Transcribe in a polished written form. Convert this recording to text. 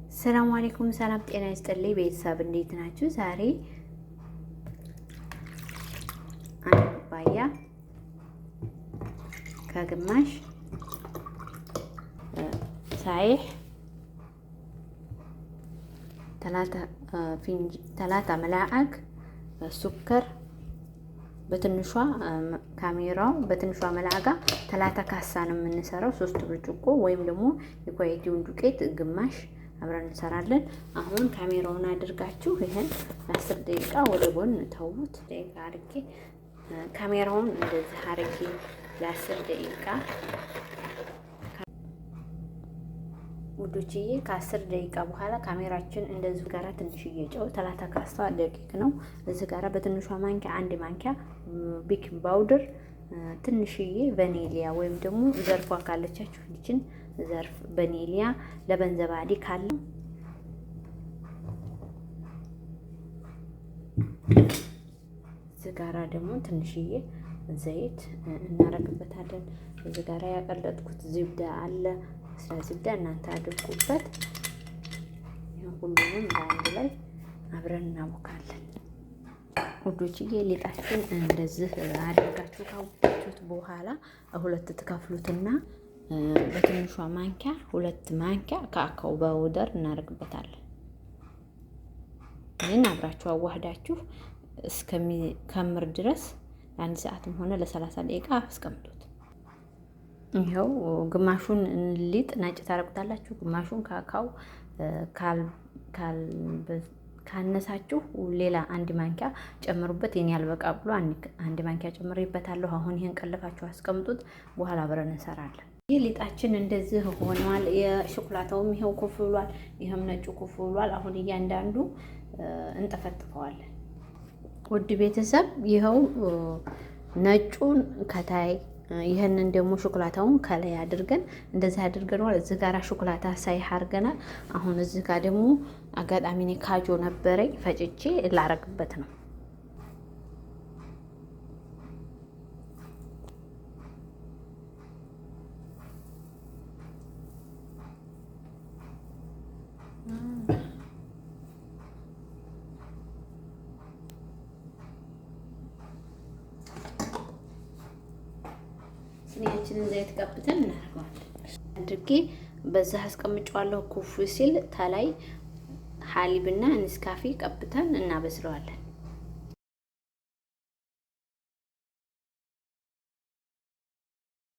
ሰላም አለይኩም ሰላም ጤና ይስጥልኝ ቤተሰብ እንዴት ናችሁ? ዛሬ አንድ ኩባያ ከግማሽ ሳይህ ثلاثة ملاعق سكر በትንሿ ካሜራው በትንሿ መላጋ 3 ካሳ ነው የምንሰራው 3 ብርጭቆ ወይም ደግሞ የኳሊቲውን ዱቄት ግማሽ አብረን እንሰራለን። አሁን ካሜራውን አድርጋችሁ ይሄን ለ10 ደቂቃ ወደ ጎን ተውት። ደቂቃ አድርጌ ካሜራውን እንደዚህ አድርጌ ለ10 ደቂቃ ውዶችዬ ከ10 ደቂቃ በኋላ ካሜራችን እንደዚህ ጋራ ትንሽዬ ጨው 3 ካሳ ደቂቅ ነው። እዚህ ጋራ በትንሿ ማንኪያ 1 ማንኪያ ቤኪንግ ፓውደር ትንሽዬ ቫኒሊያ ወይም ደግሞ ዘርፏ ካለቻችሁ ልጅን ዘርፍ ቫኒሊያ ለበንዘባዲ ካለ እዚህ ጋራ ደግሞ ትንሽዬ ዘይት እናረግበታለን። እዚህ ጋራ ያቀለጥኩት ዝብዳ አለ ስለዝብዳ እናንተ አድርጉበት። ሁሉንም በአንድ ላይ አብረን እናቦካለን። ውዶችዬ ሊጣችን እንደዚህ አድርጋችሁ ካወጣችሁት በኋላ ሁለት ትከፍሉትና በትንሿ ማንኪያ 2 ማንኪያ ካካው ፓውደር እናደርግበታለን። ይሄን አብራችሁ አዋህዳችሁ እስከሚከምር ድረስ ለ1 ሰዓትም ሆነ ለ30 ደቂቃ አስቀምጡት። ይሄው ግማሹን ሊጥ ነጭ ታረቁታላችሁ፣ ግማሹን ካካው ካነሳችሁ ሌላ 1 ማንኪያ ጨምሩበት። የኔ ያልበቃ ብሎ 1 ማንኪያ ጨምሬበታለሁ። አሁን ይሄን ቀለፋችሁ አስቀምጡት፣ በኋላ አብረን እንሰራለን። ይህ ሊጣችን እንደዚህ ሆኗል። የሾኮላታውም ይሄው ኩፍ ብሏል፣ ይሄም ነጩ ኩፍ ብሏል። አሁን እያንዳንዱ እንጠፈጥፈዋለን። ውድ ቤተሰብ ይሄው ነጩን ከታይ ይሄንን ደግሞ ሾኮላታውን ከላይ አድርገን እንደዚህ አድርገናል። እዚህ ጋራ ሾኮላታ ሳይ አድርገናል። አሁን እዚህ ጋር ደግሞ አጋጣሚ እኔ ካጆ ነበረኝ ፈጭቼ ላረግበት ነው። ስኒያችንን ዘይት ቀብተን እናደርገዋለን። አድርጌ በዛ አስቀምጫዋለሁ። ኩፍ ሲል ተላይ ሐሊብና ንስካፌ ቀብተን እናበስለዋለን።